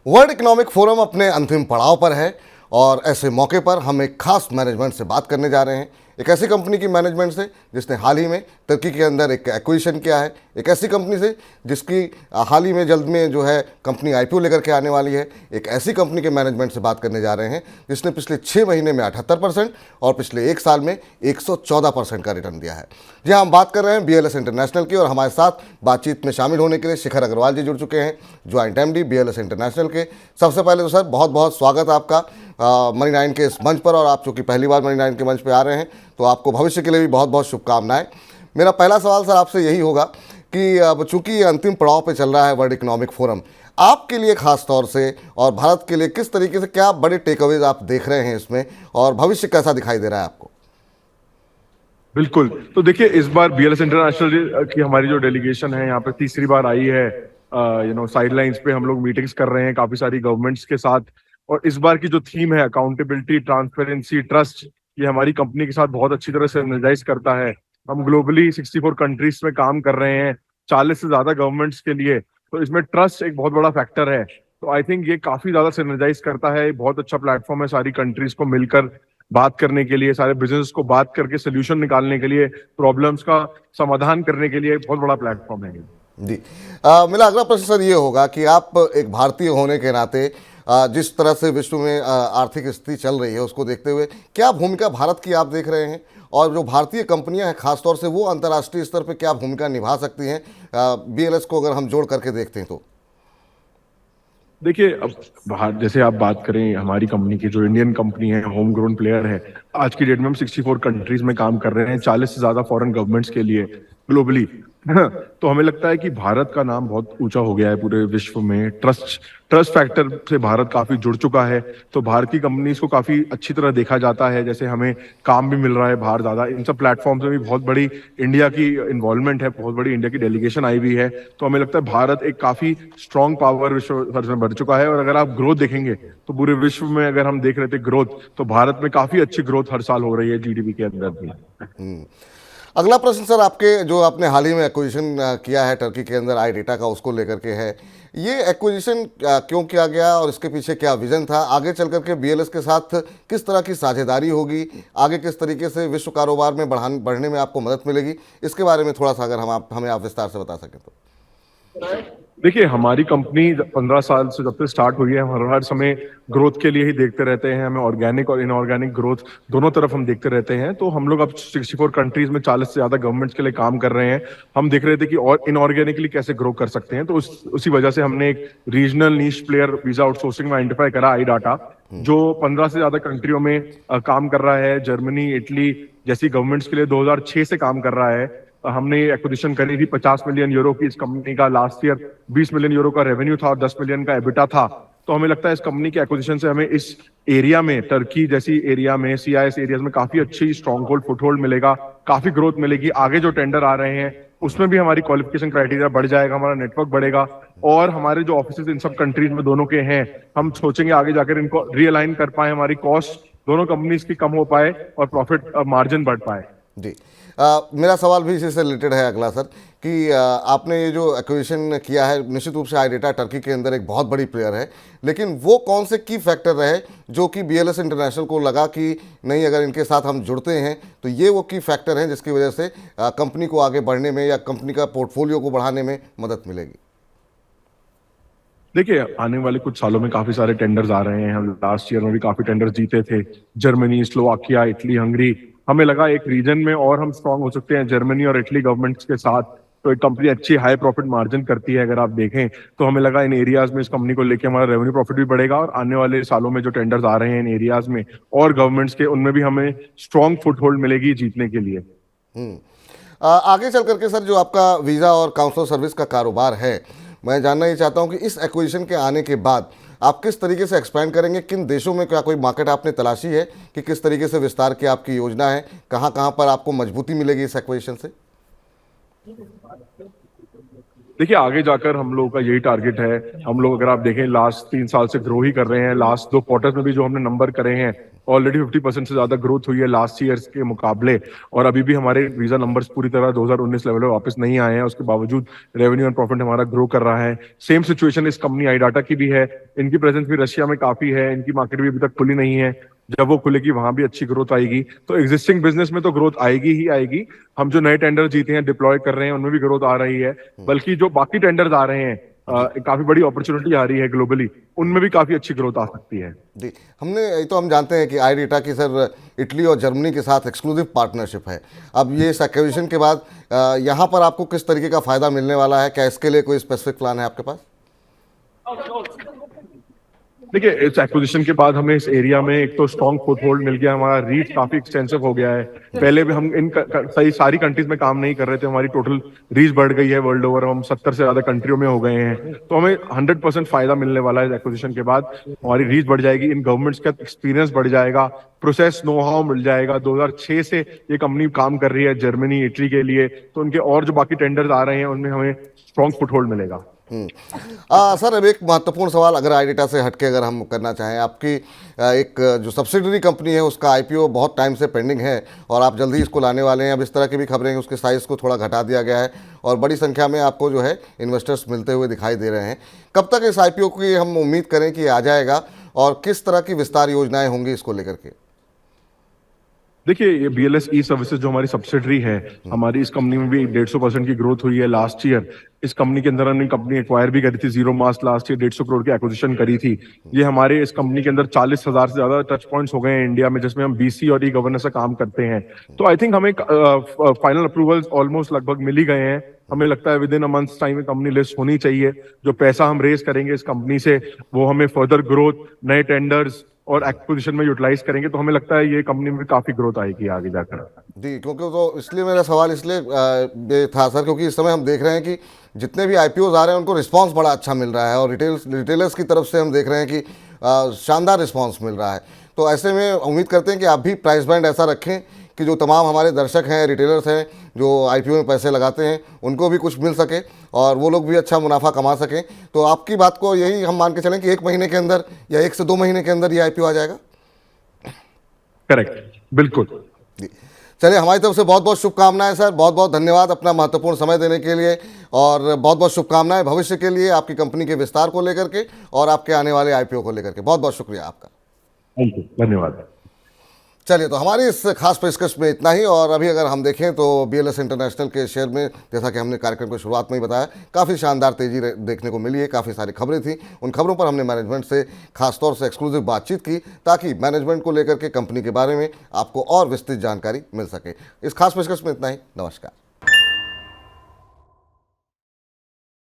World economic forum अपने अंतिम पड़ाव पर है और ऐसे मौके पर हम एक खास मैनेजमेंट से बात करने जा रहे हैं। एक ऐसी कंपनी की मैनेजमेंट से जिसने हाल ही में तुर्की के अंदर एक एक्विजिशन किया है। एक ऐसी कंपनी से जिसकी हाल ही में जल्द में जो है कंपनी आईपीओ लेकर के आने वाली है। एक ऐसी कंपनी के मैनेजमेंट से बात करने जा रहे हैं जिसने पिछले 6 महीने में 78% और पिछले 1 साल में 114% का रिटर्न दिया है। जी हाँ, हम बात कर रहे हैं बीएलएस इंटरनेशनल की और हमारे साथ बातचीत में शामिल होने के लिए शिखर अग्रवाल जी जुड़ चुके हैं, ज्वाइंट एमडी बीएलएस इंटरनेशनल के। सबसे पहले तो सर बहुत बहुत स्वागत आपका मनी 9 के इस मंच पर, और आप चूँकि पहली बार मनी 9 के मंच पर आ रहे हैं तो आपको भविष्य के लिए भी बहुत बहुत शुभकामनाएं। मेरा पहला सवाल सर आपसे यही होगा कि अब चूँकि ये अंतिम पड़ाव पे चल रहा है वर्ल्ड इकोनॉमिक फोरम, आपके लिए खास तौर से और भारत के लिए किस तरीके से क्या बड़े टेकअवेज आप देख रहे हैं इसमें, और भविष्य कैसा दिखाई दे रहा है आपको? बिल्कुल। तो देखिए, इस बार बीएलएस इंटरनेशनल की हमारी जो डेलीगेशन है यहाँ पे तीसरी बार आई है। साइडलाइंस पे हम लोग मीटिंग्स कर रहे हैं काफी सारी गवर्नमेंट्स के साथ, और इस बार की जो थीम है अकाउंटेबिलिटी, ट्रांसपेरेंसी, ट्रस्ट, ये हमारी कंपनी के साथ बहुत अच्छी तरह से एनर्जाइज करता है। हम ग्लोबली 64 कंट्रीज में काम कर रहे हैं, 40 से ज्यादा गवर्नमेंट्स के लिए। तो इसमें ट्रस्ट एक बहुत बड़ा फैक्टर है। तो आई थिंक ये काफी ज्यादा सिनर्जाइज करता है। बहुत अच्छा प्लेटफॉर्म है सारी कंट्रीज को मिलकर बात करने के लिए, सारे बिजनेस को बात करके सोल्यूशन निकालने के लिए, प्रॉब्लम्स का समाधान करने के लिए एक बहुत बड़ा प्लेटफॉर्म है। जी, मेरा अगला प्रश्न सर ये होगा कि आप एक भारतीय होने के नाते जिस तरह से विश्व में आर्थिक स्थिति चल रही है उसको देखते हुए क्या भूमिका भारत की आप देख रहे हैं, और जो भारतीय कंपनियां हैं खासतौर से वो अंतर्राष्ट्रीय स्तर पर क्या भूमिका निभा सकती हैं बीएलएस को अगर हम जोड़ करके देखते हैं तो? देखिए, अब बाहर जैसे आप बात करें, हमारी कंपनी की जो इंडियन कंपनी है, होम ग्रोन प्लेयर है। आज की डेट में हम 64 कंट्रीज में काम कर रहे हैं, 40 से ज्यादा फॉरेन गवर्नमेंट्स के लिए ग्लोबली। तो हमें लगता है कि भारत का नाम बहुत ऊंचा हो गया है पूरे विश्व में। ट्रस्ट फैक्टर से भारत काफी जुड़ चुका है। तो भारतीय कंपनीज को काफी अच्छी तरह देखा जाता है। जैसे हमें काम भी मिल रहा है बाहर ज्यादा। इन सब प्लेटफॉर्म्स में भी बहुत बड़ी इंडिया की इन्वॉल्वमेंट है, बहुत बड़ी इंडिया की डेलीगेशन आई हुई है। तो हमें लगता है भारत एक काफी स्ट्रॉन्ग पावर विश्व भर में बढ़ चुका है। और अगर आप ग्रोथ देखेंगे तो पूरे विश्व में अगर हम देख रहे थे ग्रोथ, तो भारत में काफी अच्छी ग्रोथ हर साल हो रही है जीडीपी के अंदर भी। अगला प्रश्न सर आपके जो आपने हाल ही में एक्विजिशन किया है टर्की के अंदर आई डेटा का, उसको लेकर के है। ये एक्विजिशन क्यों किया गया और इसके पीछे क्या विजन था? आगे चल करके बीएलएस के साथ किस तरह की साझेदारी होगी, आगे किस तरीके से विश्व कारोबार में बढ़ने में आपको मदद मिलेगी, इसके बारे में थोड़ा सा अगर हमें आप विस्तार से बता सकें तो। देखिए, हमारी कंपनी 15 साल से जब से स्टार्ट हुई है, हम हर समय ग्रोथ के लिए ही देखते रहते हैं। हमें ऑर्गेनिक और इनऑर्गेनिक ग्रोथ दोनों तरफ हम देखते रहते हैं। तो हम लोग अब 64 कंट्रीज में 40 से ज्यादा गवर्नमेंट्स के लिए काम कर रहे हैं। हम देख रहे थे कि और इनऑर्गेनिकली कैसे ग्रो कर सकते हैं। तो उसी वजह से हमने एक रीजनल नीश प्लेयर वीजा आउटसोर्सिंग में आइडेंटिफाई करा, आई डाटा, जो 15 से ज्यादा कंट्रियों में काम कर रहा है। जर्मनी, इटली जैसी गवर्नमेंट्स के लिए 2006 से काम कर रहा है। हमने एक्विजिशन करी थी 50 मिलियन यूरो की। इस कंपनी का लास्ट ईयर 20 मिलियन यूरो का रेवेन्यू था और 10 मिलियन का एबिटा था। तो हमें लगता है इस कंपनी के एक्विजिशन से हमें इस एरिया में, टर्की जैसी एरिया में, सीआईएस एरियाज में काफी अच्छी स्ट्रॉन्ग होल्ड, फुटहोल्ड मिलेगा, काफी ग्रोथ मिलेगी। आगे जो टेंडर आ रहे हैं उसमें भी हमारी क्वालिफिकेशन क्राइटेरिया बढ़ जाएगा, हमारा नेटवर्क बढ़ेगा, और हमारे जो ऑफिस इन सब कंट्रीज में दोनों के हैं, हम सोचेंगे आगे जाकर इनको रीअलाइन कर पाए, हमारी कॉस्ट दोनों कंपनीज की कम हो पाए और प्रॉफिट मार्जिन बढ़ पाए। जी, मेरा सवाल भी इसी से रिलेटेड है अगला सर कि आपने ये जो एक्विजिशन किया है, निश्चित रूप से आई डेटा टर्की के अंदर एक बहुत बड़ी प्लेयर है, लेकिन वो कौन से की फैक्टर रहे जो कि बीएलएस इंटरनेशनल को लगा कि नहीं, अगर इनके साथ हम जुड़ते हैं तो ये वो की फैक्टर हैं जिसकी वजह से कंपनी को आगे बढ़ने में या कंपनी का पोर्टफोलियो को बढ़ाने में मदद मिलेगी? देखिए, आने वाले कुछ सालों में काफी सारे टेंडर्स आ रहे हैं। हम लास्ट ईयर में भी काफी टेंडर्स जीते थे, जर्मनी, स्लोवाकिया, इटली, हंगरी। हमें लगा एक रीजन में और हम स्ट्रांग हो सकते हैं जर्मनी और इटली गवर्नमेंट्स के साथ। तो एक कंपनी अच्छी हाई प्रॉफिट मार्जिन करती है अगर आप देखें, तो हमें लगा इन एरियाज में इस कंपनी को लेके हमारा रेवेन्यू प्रॉफिट भी बढ़ेगा, और आने वाले सालों में जो टेंडर्स आ रहे हैं इन एरियाज में और गवर्नमेंट्स के, उनमें भी हमें स्ट्रॉन्ग फुट होल्ड मिलेगी जीतने के लिए। आगे चल करके सर जो आपका वीज़ा और काउंसलर सर्विस का कारोबार है, मैं जानना ये चाहता हूँ कि इस एक्विजिशन के आने के बाद आप किस तरीके से एक्सपैंड करेंगे, किन देशों में क्या कोई मार्केट आपने तलाशी है कि किस तरीके से विस्तार की आपकी योजना है, कहाँ कहाँ पर आपको मजबूती मिलेगी इस एक्विजिशन से? देखिए, आगे जाकर हम लोगों का यही टारगेट है। हम लोग अगर आप देखें लास्ट 3 साल से ग्रो ही कर रहे हैं। लास्ट 2 क्वार्टर्स में भी जो हमने नंबर करे हैं ऑलरेडी 50% से ज्यादा ग्रोथ हुई है लास्ट ईयर के मुकाबले, और अभी भी हमारे वीजा नंबर्स पूरी तरह 2019 लेवल पे वापस नहीं आए हैं, उसके बावजूद रेवेन्यू एंड प्रॉफिट हमारा ग्रो कर रहा है। सेम सिचुएशन इस कंपनी आईडाटा की भी है। इनकी प्रेजेंस भी रशिया में काफी है, इनकी मार्केट भी अभी तक खुली नहीं है। जब वो खुलेगी वहां भी अच्छी ग्रोथ आएगी। तो एग्जिस्टिंग बिजनेस में तो ग्रोथ आएगी ही आएगी। हम जो नए टेंडर जीते हैं, डिप्लॉय कर रहे हैं, उनमें भी ग्रोथ आ रही है। बल्कि जो बाकी टेंडर्स आ रहे हैं, काफी बड़ी अपॉर्चुनिटी आ रही है ग्लोबली, उनमें भी काफी अच्छी ग्रोथ आ सकती है। जी, हमने ये तो हम जानते हैं कि आईडेटा की सर इटली और जर्मनी के साथ एक्सक्लूसिव पार्टनरशिप है। अब ये इस एक्विजिशन के बाद यहाँ पर आपको किस तरीके का फ़ायदा मिलने वाला है? क्या इसके लिए कोई स्पेसिफिक प्लान है आपके पास? देखिए, इस एक्विजिशन के बाद हमें इस एरिया में एक तो स्ट्रॉन्ग फुटहोल्ड मिल गया, हमारा रीच काफी एक्सटेंसिव हो गया है। पहले भी हम सही सारी कंट्रीज में काम नहीं कर रहे थे, हमारी टोटल रीच बढ़ गई है वर्ल्ड ओवर, हम 70 से ज्यादा कंट्रियों में हो गए हैं। तो हमें 100% फायदा मिलने वाला है एक्विजिशन के बाद। हमारी रीच बढ़ जाएगी, इन गवर्नमेंट्स का एक्सपीरियंस बढ़ जाएगा, प्रोसेस नो हाउ मिल जाएगा। 2006 से ये कंपनी काम कर रही है जर्मनी, इटली के लिए, तो उनके और जो बाकी टेंडर्स आ रहे हैं उनमें हमें स्ट्रॉन्ग फुटहोल्ड मिलेगा। सर, अब एक महत्वपूर्ण सवाल अगर आईडेटा से हटके अगर हम करना चाहें, आपकी एक जो सब्सिडरी कंपनी है उसका आईपीओ बहुत टाइम से पेंडिंग है और आप जल्दी इसको लाने वाले हैं। अब इस तरह की भी खबरें हैं, उसके साइज़ को थोड़ा घटा दिया गया है और बड़ी संख्या में आपको जो है इन्वेस्टर्स मिलते हुए दिखाई दे रहे हैं। कब तक इस आईपीओ की हम उम्मीद करें कि आ जाएगा और किस तरह की विस्तार योजनाएं होंगी इसको लेकर के? देखिए, ये BLS ई सर्विसेज जो हमारी सब्सिडरी है, हमारी इस कंपनी में भी 150% की ग्रोथ हुई है लास्ट ईयर। इस कंपनी के अंदर हमने कंपनी एक्वायर भी करी थी, zero mass last year 150 crore की एक्विजिशन करी थी। ये हमारे इस कंपनी के अंदर 40,000 से ज्यादा टच पॉइंट्स हो गए हैं इंडिया में, जिसमें हम BC और ई गवर्नेंस का काम करते हैं। तो आई थिंक हमें फाइनल अप्रूवल्स ऑलमोस्ट लगभग मिल ही गए हैं। हमें लगता है with in a months time में कंपनी लिस्ट होनी चाहिए। जो पैसा हम रेज करेंगे इस कंपनी से, वो हमें फर्दर ग्रोथ, नए टेंडर्स और एक्विजिशन में यूटिलाइज करेंगे। तो हमें लगता है ये कंपनी में काफी ग्रोथ आएगी आगे जाकर। जी, क्योंकि तो इसलिए मेरा सवाल इसलिए ये था सर, क्योंकि इस समय हम देख रहे हैं कि जितने भी आईपीओज आ रहे हैं उनको रिस्पांस बड़ा अच्छा मिल रहा है और रिटेलर्स की तरफ से हम देख रहे हैं कि शानदार रिस्पांस मिल रहा है। तो ऐसे में उम्मीद करते हैं कि आप भी प्राइस बैंड ऐसा रखें कि जो तमाम हमारे दर्शक हैं, रिटेलर्स हैं, जो आईपीओ में पैसे लगाते हैं, उनको भी कुछ मिल सके और वो लोग भी अच्छा मुनाफा कमा सकें। तो आपकी बात को यही हम मान के चलें कि 1 महीने के अंदर या 1 से 2 महीने के अंदर ये आईपीओ आ जाएगा? करेक्ट, बिल्कुल। जी, चलिए, हमारी तरफ से बहुत बहुत शुभकामनाएं सर, बहुत बहुत धन्यवाद अपना महत्वपूर्ण समय देने के लिए और बहुत बहुत शुभकामनाएं भविष्य के लिए, आपकी कंपनी के विस्तार को लेकर के और आपके आने वाले आईपीओ को लेकर के। बहुत बहुत शुक्रिया आपका। थैंक यू, धन्यवाद। चलिए, तो हमारी इस खास पेशकश में इतना ही। और अभी अगर हम देखें तो BLS इंटरनेशनल के शेयर में, जैसा कि हमने कार्यक्रम की शुरुआत में ही बताया, काफ़ी शानदार तेज़ी देखने को मिली है। काफ़ी सारी खबरें थी, उन खबरों पर हमने मैनेजमेंट से खासतौर से एक्सक्लूसिव बातचीत की ताकि मैनेजमेंट को लेकर के, कंपनी के बारे में आपको और विस्तृत जानकारी मिल सके। इस खास पेशकश में इतना ही। नमस्कार।